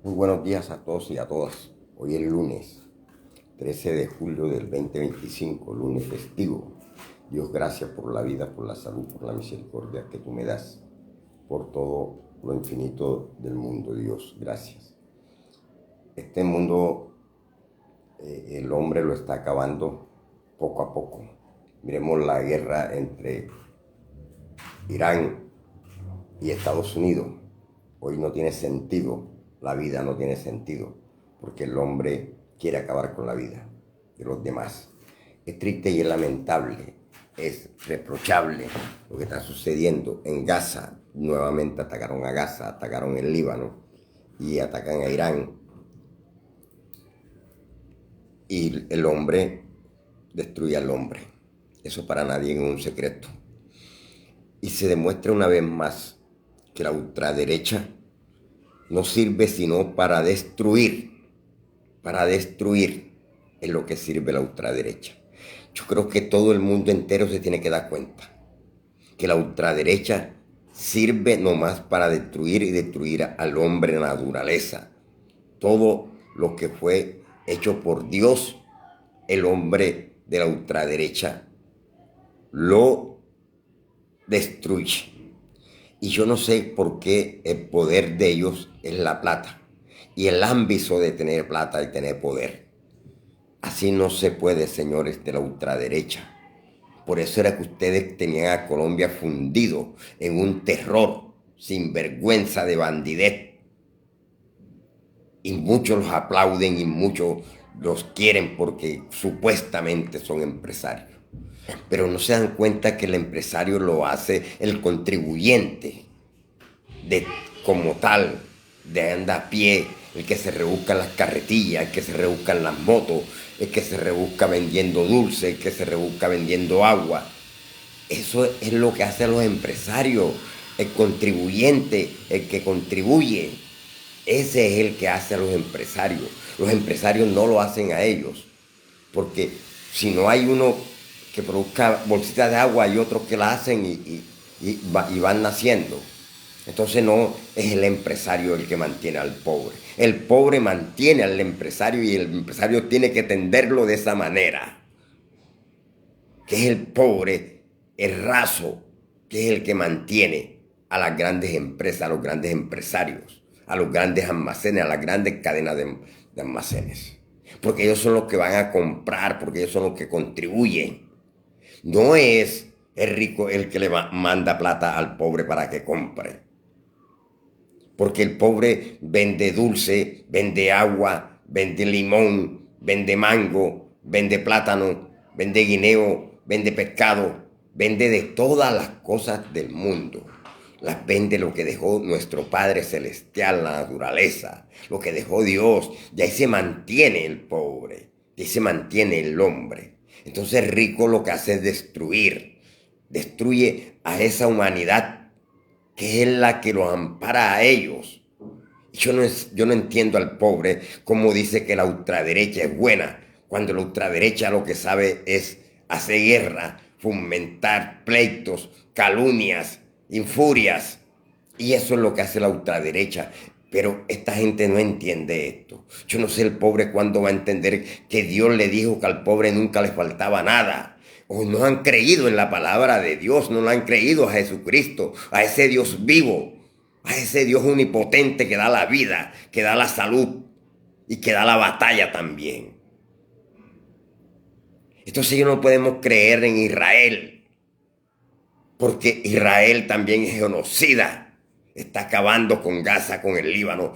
Muy buenos días a todos y a todas. Hoy es lunes 13 de julio del 2025, lunes festivo. Dios, gracias por la vida, por la salud, por la misericordia que tú me das, por todo lo infinito del mundo, Dios. Gracias. Este mundo, el hombre lo está acabando poco a poco. Miremos la guerra entre Irán y Estados Unidos. Hoy no tiene sentido, la vida no tiene sentido, porque el hombre quiere acabar con la vida de los demás. Es triste y es lamentable, es reprochable lo que está sucediendo en Gaza. Nuevamente atacaron a Gaza, atacaron el Líbano y atacan a Irán. Y el hombre destruye al hombre. Eso para nadie es un secreto. Y se demuestra una vez más que la ultraderecha no sirve sino para destruir. Para destruir es lo que sirve la ultraderecha. Yo creo que todo el mundo entero se tiene que dar cuenta que la ultraderecha sirve nomás para destruir y destruir al hombre, la naturaleza. Todo lo que fue hecho por Dios, el hombre de la ultraderecha lo destruye. Y yo no sé por qué el poder de ellos es la plata y el ámbito de tener plata y tener poder. Así no se puede, señores de la ultraderecha. Por eso era que ustedes tenían a Colombia fundido en un terror sin vergüenza de bandidez. Y muchos los aplauden y muchos los quieren porque supuestamente son empresarios. Pero no se dan cuenta que el empresario lo hace el contribuyente de, como tal, de andar a pie, el que se rebusca las carretillas, el que se rebusca en las motos, el que se rebusca vendiendo dulce, el que se rebusca vendiendo agua. Eso es lo que hacen los empresarios, el contribuyente, el que contribuye. Ese es el que hace a los empresarios. Los empresarios no lo hacen a ellos, porque si no hay uno que produzca bolsitas de agua, hay otros que la hacen y van naciendo. Entonces no es el empresario el que mantiene al pobre. El pobre mantiene al empresario y el empresario tiene que tenderlo de esa manera. Que es el pobre, el raso, que es el que mantiene a las grandes empresas, a los grandes empresarios, a los grandes almacenes, a las grandes cadenas de almacenes. Porque ellos son los que van a comprar, porque ellos son los que contribuyen. No es el rico el que le manda plata al pobre para que compre. Porque el pobre vende dulce, vende agua, vende limón, vende mango, vende plátano, vende guineo, vende pescado, vende de todas las cosas del mundo. Las vende lo que dejó nuestro Padre Celestial, la naturaleza, lo que dejó Dios. Y ahí se mantiene el pobre, y ahí se mantiene el hombre. Entonces el rico lo que hace es destruir, destruye a esa humanidad que es la que los ampara a ellos. Yo no entiendo al pobre como dice que la ultraderecha es buena, cuando la ultraderecha lo que sabe es hacer guerra, fomentar pleitos, calumnias, infurias. Y eso es lo que hace la ultraderecha. Pero esta gente no entiende esto. Yo no sé el pobre cuándo va a entender que Dios le dijo que al pobre nunca le faltaba nada. O no han creído en la palabra de Dios, no lo han creído a Jesucristo, a ese Dios vivo, a ese Dios omnipotente que da la vida, que da la salud y que da la batalla también. Entonces ellos no podemos creer en Israel, porque Israel también es genocida, está acabando con Gaza, con el Líbano,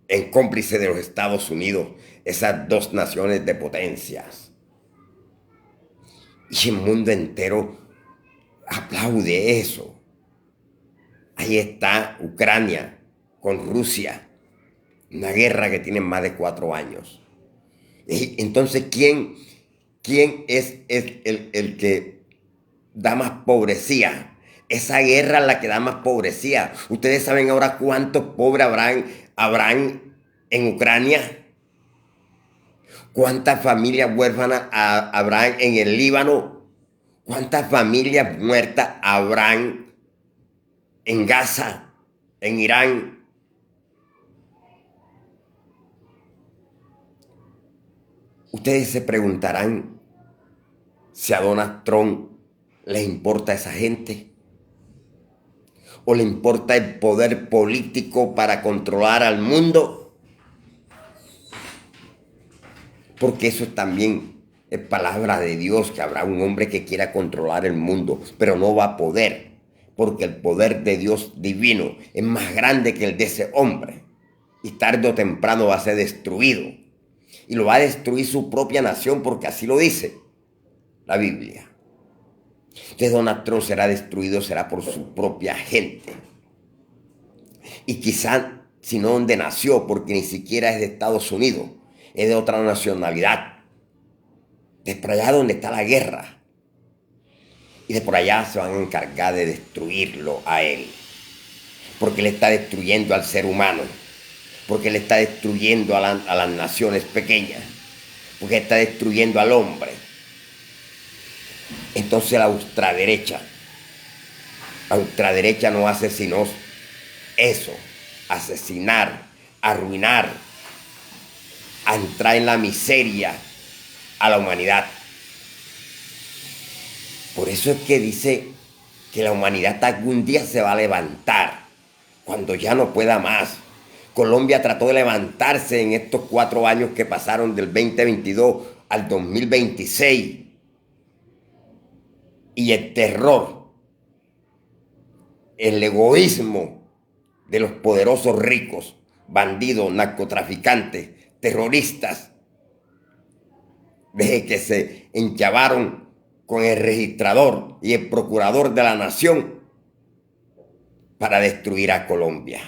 en cómplice de los Estados Unidos, esas dos naciones de potencias. Y el mundo entero aplaude eso. Ahí está Ucrania con Rusia, una guerra que tiene más de 4 años. Y entonces, ¿quién es el que da más pobrecía? Esa guerra es la que da más pobrecía. Ustedes saben ahora cuántos pobres habrán en Ucrania. ¿Cuántas familias huérfanas habrán en el Líbano? ¿Cuántas familias muertas habrán en Gaza, en Irán? Ustedes se preguntarán si a Donald Trump les importa esa gente o le importa el poder político para controlar al mundo, porque eso también es palabra de Dios, que habrá un hombre que quiera controlar el mundo, pero no va a poder, porque el poder de Dios divino es más grande que el de ese hombre, y tarde o temprano va a ser destruido, y lo va a destruir su propia nación, porque así lo dice la Biblia. Entonces Donald Trump será destruido, será por su propia gente. Y quizá, si no donde nació, porque ni siquiera es de Estados Unidos, es de otra nacionalidad. De por allá donde está la guerra. Y de por allá se van a encargar de destruirlo a él. Porque él está destruyendo al ser humano. Porque él está destruyendo a las naciones pequeñas. Porque está destruyendo al hombre. Entonces la ultraderecha no hace sino eso, asesinar, arruinar, a entrar en la miseria a la humanidad. Por eso es que dice que la humanidad algún día se va a levantar, cuando ya no pueda más. Colombia trató de levantarse en estos 4 años que pasaron del 2022 al 2026. Y el terror, el egoísmo de los poderosos ricos, bandidos, narcotraficantes, terroristas, desde que se enchavaron con el registrador y el procurador de la nación para destruir a Colombia,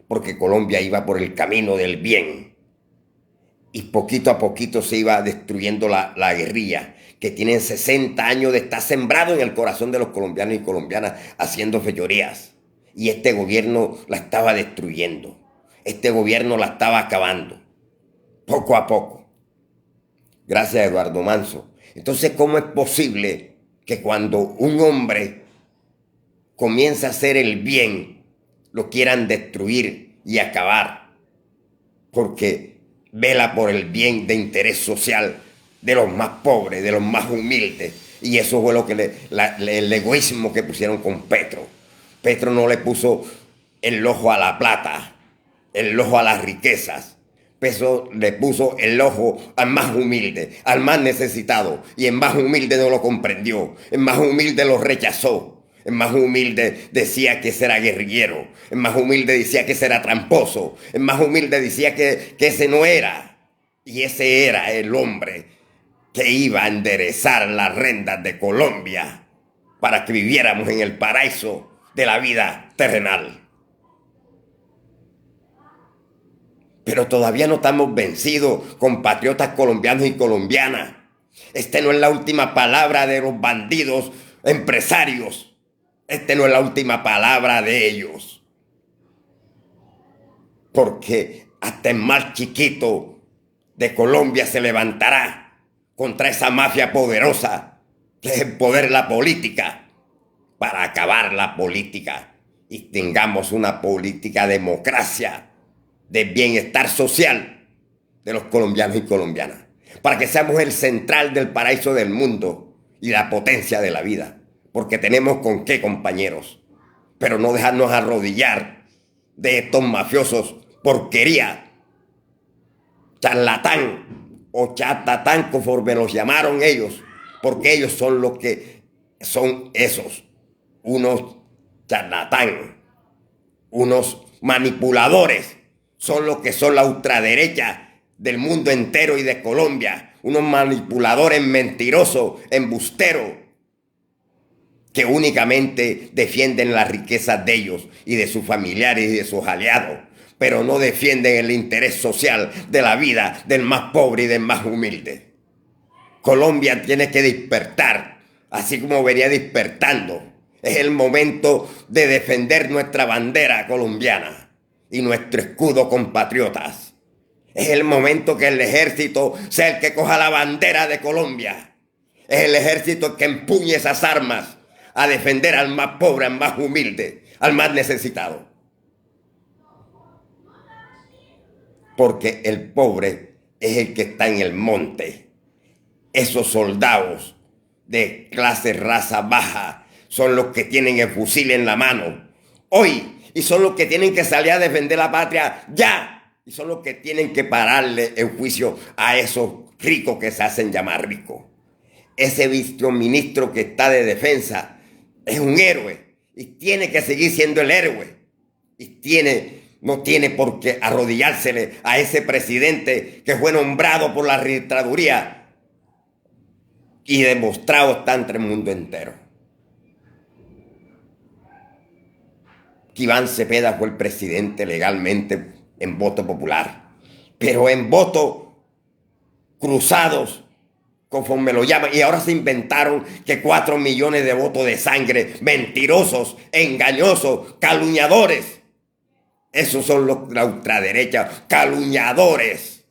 porque Colombia iba por el camino del bien y poquito a poquito se iba destruyendo la guerrilla, que tienen 60 años de estar sembrado en el corazón de los colombianos y colombianas haciendo fechorías. Y este gobierno la estaba destruyendo. Este gobierno la estaba acabando. Poco a poco. Gracias a Eduardo Manso. Entonces, ¿cómo es posible que cuando un hombre comienza a hacer el bien, lo quieran destruir y acabar? Porque vela por el bien de interés social de los más pobres, de los más humildes. Y eso fue lo que el egoísmo que pusieron con Petro. Petro no le puso el ojo a la plata, el ojo a las riquezas. Petro le puso el ojo al más humilde, al más necesitado. Y el más humilde no lo comprendió. El más humilde lo rechazó. El más humilde decía que ese era guerrillero. El más humilde decía que ese era tramposo. El más humilde decía que ese no era. Y ese era el hombre que iba a enderezar las rendas de Colombia para que viviéramos en el paraíso de la vida terrenal. Pero todavía no estamos vencidos, compatriotas colombianos y colombianas. Esta no es la última palabra de los bandidos empresarios. Esta no es la última palabra de ellos. Porque hasta el más chiquito de Colombia se levantará contra esa mafia poderosa que es el poder de la política, para acabar la política y tengamos una política de democracia, de bienestar social de los colombianos y colombianas, para que seamos el central del paraíso del mundo y la potencia de la vida, porque tenemos con qué, compañeros, pero no dejarnos arrodillar de estos mafiosos porquería, charlatán o chatatán, conforme los llamaron ellos, porque ellos son los que son esos, unos charlatán, unos manipuladores, son los que son la ultraderecha del mundo entero y de Colombia, unos manipuladores mentirosos, embusteros, que únicamente defienden las riquezas de ellos y de sus familiares y de sus aliados, pero no defienden el interés social de la vida del más pobre y del más humilde. Colombia tiene que despertar, así como venía despertando. Es el momento de defender nuestra bandera colombiana y nuestro escudo, compatriotas. Es el momento que el ejército sea el que coja la bandera de Colombia. Es el ejército el que empuñe esas armas a defender al más pobre, al más humilde, al más necesitado. Porque el pobre es el que está en el monte, Esos soldados de clase raza baja son los que tienen el fusil en la mano hoy y son los que tienen que salir a defender la patria ya y son los que tienen que pararle el juicio a esos ricos que se hacen llamar ricos. Ese viceministro que está de defensa es un héroe y tiene que seguir siendo el héroe y no tiene por qué arrodillársele a ese presidente que fue nombrado por la registraduría y demostrado está entre el mundo entero. Que Iván Cepeda fue el presidente legalmente en voto popular, pero en votos cruzados, conforme lo llaman, y ahora se inventaron que 4 millones de votos de sangre, mentirosos, engañosos, calumniadores. Esos son la ultraderecha, calumniadores,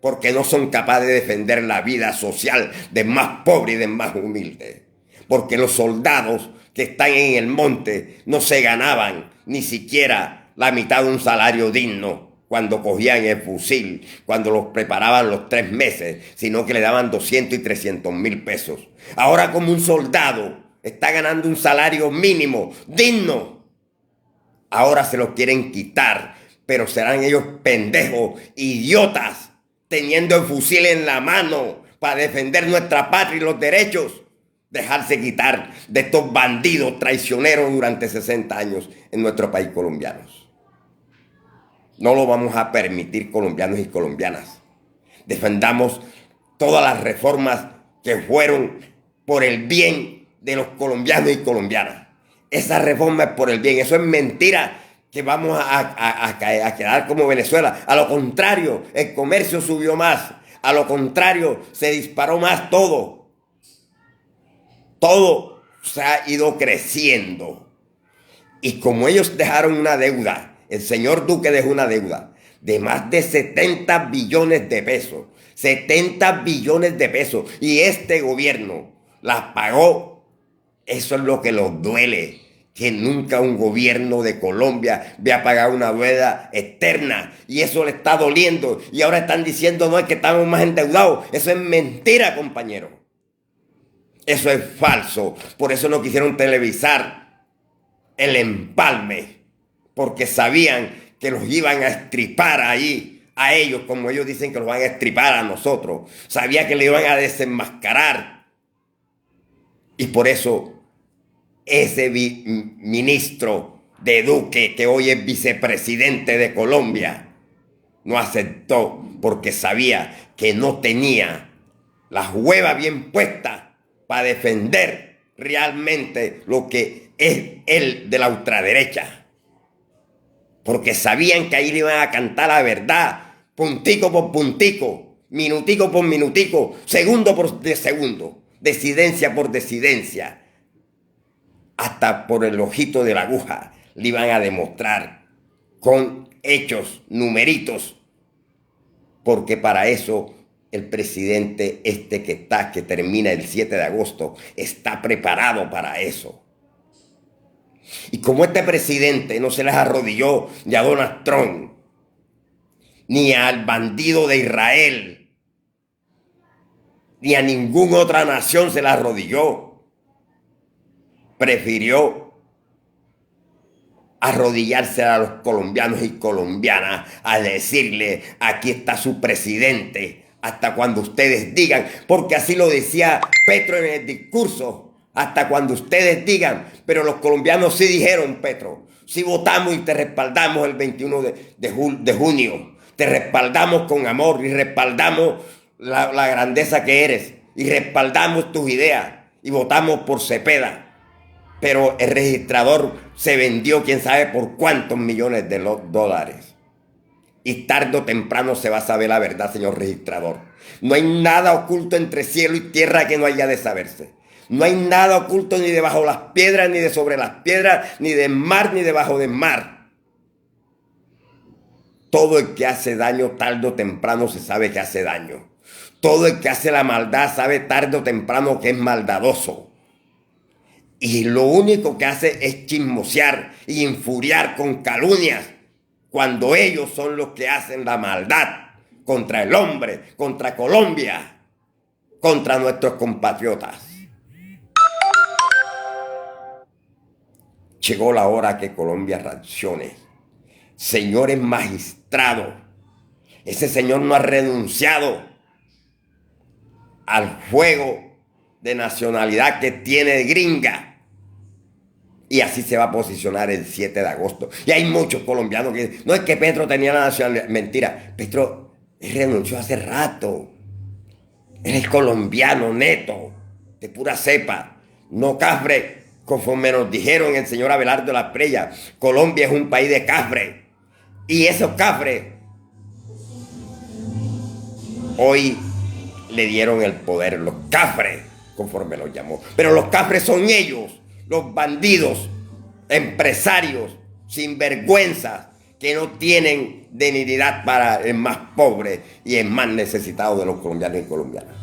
porque no son capaces de defender la vida social del más pobre y del más humilde. Porque los soldados que están en el monte no se ganaban ni siquiera la mitad de un salario digno cuando cogían el fusil, cuando los preparaban los 3 meses, sino que le daban 200 y 300 mil pesos. Ahora como un soldado está ganando un salario mínimo digno, ahora se lo quieren quitar, pero serán ellos pendejos, idiotas, teniendo el fusil en la mano para defender nuestra patria y los derechos, dejarse quitar de estos bandidos traicioneros durante 60 años en nuestro país colombianos. No lo vamos a permitir, colombianos y colombianas. Defendamos todas las reformas que fueron por el bien de los colombianos y colombianas. Esa reforma es por el bien, eso es mentira que vamos a quedar como Venezuela. A lo contrario, el comercio subió más. A lo contrario, se disparó más todo. Todo se ha ido creciendo. Y como ellos dejaron una deuda, el señor Duque dejó una deuda de más de 70 billones de pesos. 70 billones de pesos. Y este gobierno las pagó. Eso es lo que los duele. Que nunca un gobierno de Colombia había pagado una deuda externa. Y eso le está doliendo. Y ahora están diciendo, no, es que estamos más endeudados. Eso es mentira, compañero. Eso es falso. Por eso no quisieron televisar el empalme. Porque sabían que los iban a estripar ahí a ellos, como ellos dicen que los van a estripar a nosotros. Sabía que le iban a desenmascarar. Y por eso ese ministro de Duque, que hoy es vicepresidente de Colombia, no aceptó porque sabía que no tenía la hueva bien puesta para defender realmente lo que es el de la ultraderecha. Porque sabían que ahí le iban a cantar la verdad, puntico por puntico, minutico por minutico, segundo por segundo, decidencia por decidencia. Hasta por el ojito de la aguja le iban a demostrar con hechos, numeritos, porque para eso el presidente que termina el 7 de agosto está preparado para eso. Y como este presidente no se les arrodilló ni a Donald Trump, ni al bandido de Israel, ni a ninguna otra nación se le arrodilló, prefirió arrodillarse a los colombianos y colombianas a decirle, aquí está su presidente, hasta cuando ustedes digan, porque así lo decía Petro en el discurso, hasta cuando ustedes digan, pero los colombianos sí dijeron, Petro, sí votamos y te respaldamos el 21 de junio, te respaldamos con amor y respaldamos la grandeza que eres y respaldamos tus ideas y votamos por Cepeda. Pero el registrador se vendió quién sabe por cuántos millones de dólares. Y tarde o temprano se va a saber la verdad, señor registrador. No hay nada oculto entre cielo y tierra que no haya de saberse. No hay nada oculto ni debajo las piedras, ni de sobre las piedras, ni del mar, ni debajo del mar. Todo el que hace daño tarde o temprano se sabe que hace daño. Todo el que hace la maldad sabe tarde o temprano que es maldadoso. Y lo único que hace es chismosear y infuriar con calumnias cuando ellos son los que hacen la maldad contra el hombre, contra Colombia, contra nuestros compatriotas. Llegó la hora que Colombia reaccione. Señores magistrados, ese señor no ha renunciado al juego de nacionalidad que tiene gringa. Y así se va a posicionar el 7 de agosto. Y hay muchos colombianos que no es que Petro tenía la nacionalidad. Mentira, Petro renunció hace rato. Él es colombiano neto, de pura cepa, no cafre, conforme nos dijeron el señor Abelardo Lasprilla. Colombia es un país de cafre. Y esos cafres hoy le dieron el poder, los cafres, conforme los llamó. Pero los cafres son ellos, los bandidos, empresarios, sinvergüenzas, que no tienen dignidad para el más pobre y el más necesitado de los colombianos y colombianas.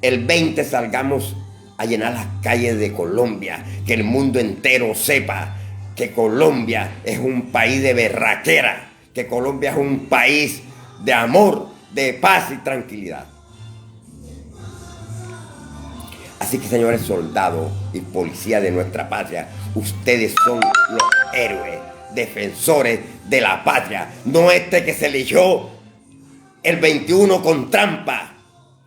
El 20 salgamos a llenar las calles de Colombia, que el mundo entero sepa que Colombia es un país de berraquera, que Colombia es un país de amor, de paz y tranquilidad. Así que, señores soldados y policías de nuestra patria, ustedes son los héroes, defensores de la patria, no este que se eligió el 21 con trampa.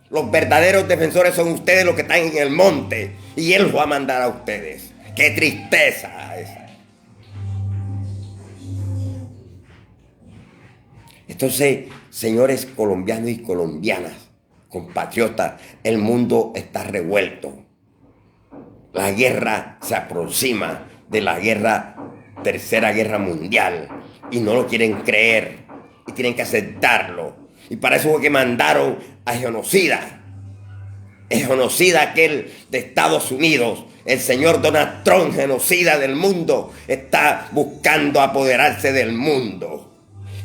Los verdaderos defensores son ustedes, los que están en el monte, y él los va a mandar a ustedes. ¡Qué tristeza esa! Entonces, señores colombianos y colombianas, compatriotas, el mundo está revuelto. La guerra se aproxima de la tercera guerra mundial, y no lo quieren creer, y tienen que aceptarlo. Y para eso fue que mandaron a genocida. El genocida aquel de Estados Unidos, el señor Donald Trump, genocida del mundo, está buscando apoderarse del mundo.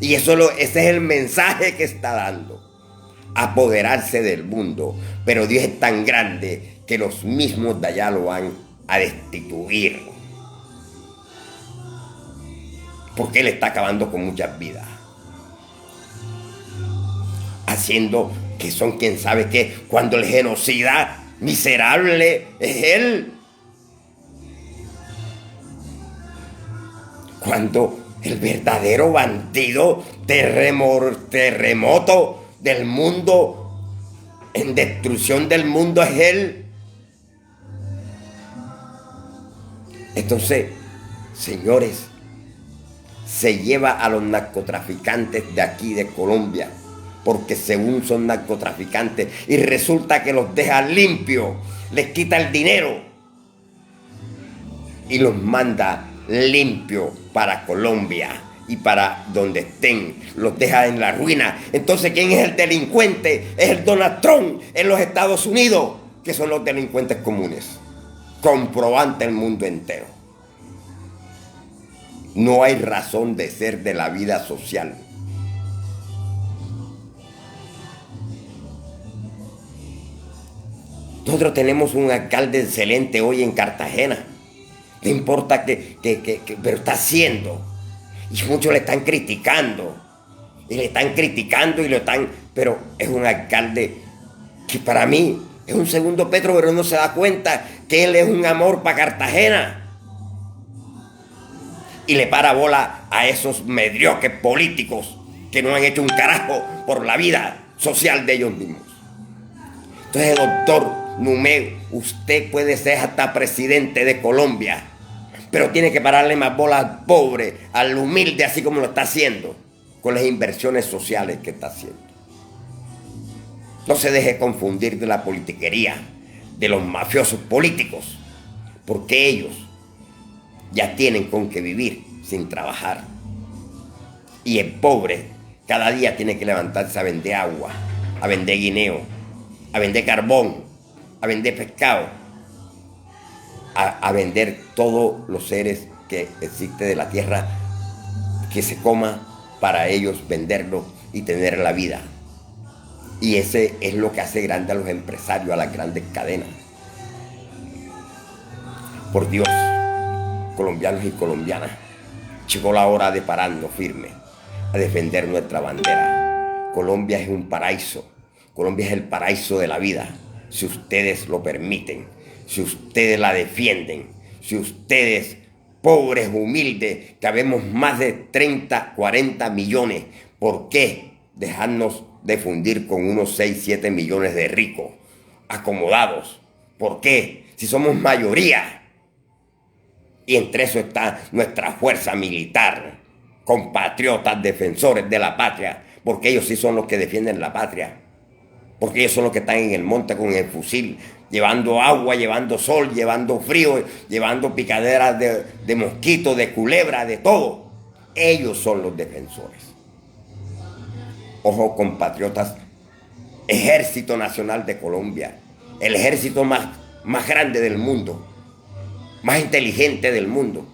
Y ese es el mensaje que está dando. Apoderarse del mundo. Pero Dios es tan grande que los mismos de allá lo van a destituir. Porque Él está acabando con muchas vidas. Haciendo que son quien sabe qué, cuando el genocida miserable es Él. Cuando el verdadero bandido terremoto del mundo, en destrucción del mundo, es Él. Entonces, señores, se lleva a los narcotraficantes de aquí, de Colombia, porque según son narcotraficantes, y resulta que los deja limpios, les quita el dinero y los manda limpios para Colombia y para donde estén, los deja en la ruina. Entonces, ¿quién es el delincuente? Es el Donald Trump en los Estados Unidos, que son los delincuentes comunes, comprobante el mundo entero. No hay razón de ser de la vida social. Nosotros tenemos un alcalde excelente hoy en Cartagena. No importa pero está haciendo. Y muchos le están criticando. Y le están criticando y lo están... Pero es un alcalde que para mí es un segundo Petro, pero no se da cuenta que él es un amor para Cartagena. Y le para bola a esos mediocres políticos que no han hecho un carajo por la vida social de ellos mismos. Entonces, doctor Numé, usted puede ser hasta presidente de Colombia, pero tiene que pararle más bola al pobre, al humilde, así como lo está haciendo con las inversiones sociales que está haciendo. No se deje confundir de la politiquería de los mafiosos políticos, porque ellos ya tienen con qué vivir sin trabajar. Y el pobre cada día tiene que levantarse a vender agua, a vender guineo, a vender carbón, a vender pescado, a vender todos los seres que existen de la tierra, que se coma para ellos venderlo y tener la vida. Y ese es lo que hace grande a los empresarios, a las grandes cadenas. Por Dios, colombianos y colombianas, llegó la hora de pararnos firme a defender nuestra bandera. Colombia es un paraíso. Colombia es el paraíso de la vida, si ustedes lo permiten, si ustedes la defienden, si ustedes, pobres, humildes, que habemos más de 30, 40 millones, ¿por qué dejarnos de fundir con unos 6, 7 millones de ricos, acomodados? ¿Por qué? Si somos mayoría. Y entre eso está nuestra fuerza militar, compatriotas, defensores de la patria, porque ellos sí son los que defienden la patria, porque ellos son los que están en el monte con el fusil, llevando agua, llevando sol, llevando frío, llevando picaderas de mosquitos, de culebra, de todo. Ellos son los defensores. Ojo, compatriotas, Ejército Nacional de Colombia, el ejército más grande del mundo, más inteligente del mundo.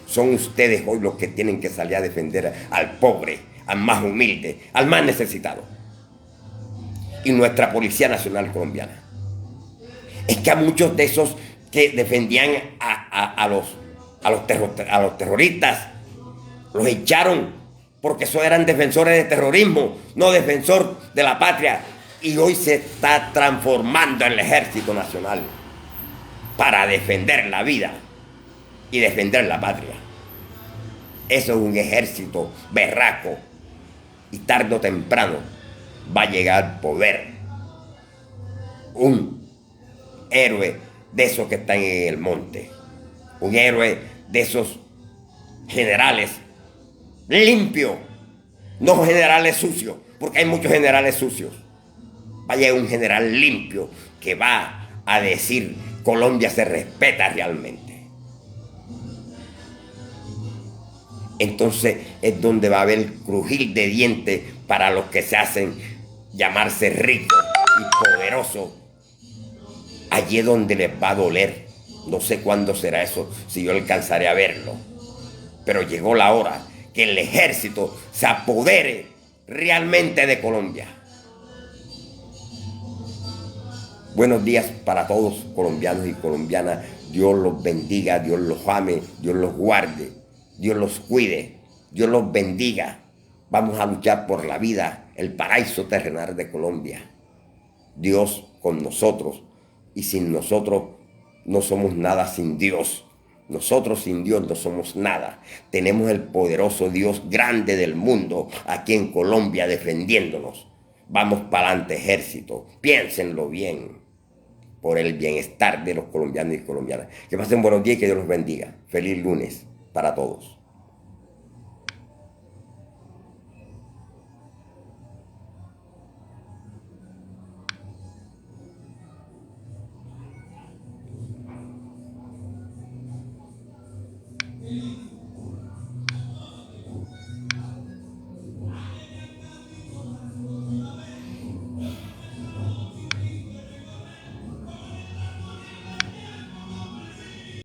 Son ustedes hoy los que tienen que salir a defender al pobre, al más humilde, al más necesitado. Y nuestra Policía Nacional Colombiana. Es que a muchos de esos que defendían a los terroristas, los echaron porque eso eran defensores de terrorismo, no defensor de la patria. Y hoy se está transformando en el Ejército Nacional para defender la vida y defender la patria. Eso es un ejército berraco y tarde o temprano va a llegar al poder un héroe de esos que están en el monte, un héroe de esos generales limpios, no generales sucios, porque hay muchos generales sucios. Va a llegar un general limpio que va a decir: Colombia se respeta realmente. Entonces es donde va a haber crujir de dientes para los que se hacen llamarse ricos y poderosos. Allí es donde les va a doler. No sé cuándo será eso, si yo alcanzaré a verlo. Pero llegó la hora que el ejército se apodere realmente de Colombia. Buenos días para todos, colombianos y colombianas. Dios los bendiga, Dios los ame, Dios los guarde, Dios los cuide, Dios los bendiga. Vamos a luchar por la vida, el paraíso terrenal de Colombia. Dios con nosotros, y sin nosotros no somos nada sin Dios. Nosotros sin Dios no somos nada. Tenemos el poderoso Dios grande del mundo aquí en Colombia defendiéndonos. Vamos para adelante, ejército. Piénsenlo bien, por el bienestar de los colombianos y colombianas. Que pasen buenos días y que Dios los bendiga. Feliz lunes para todos.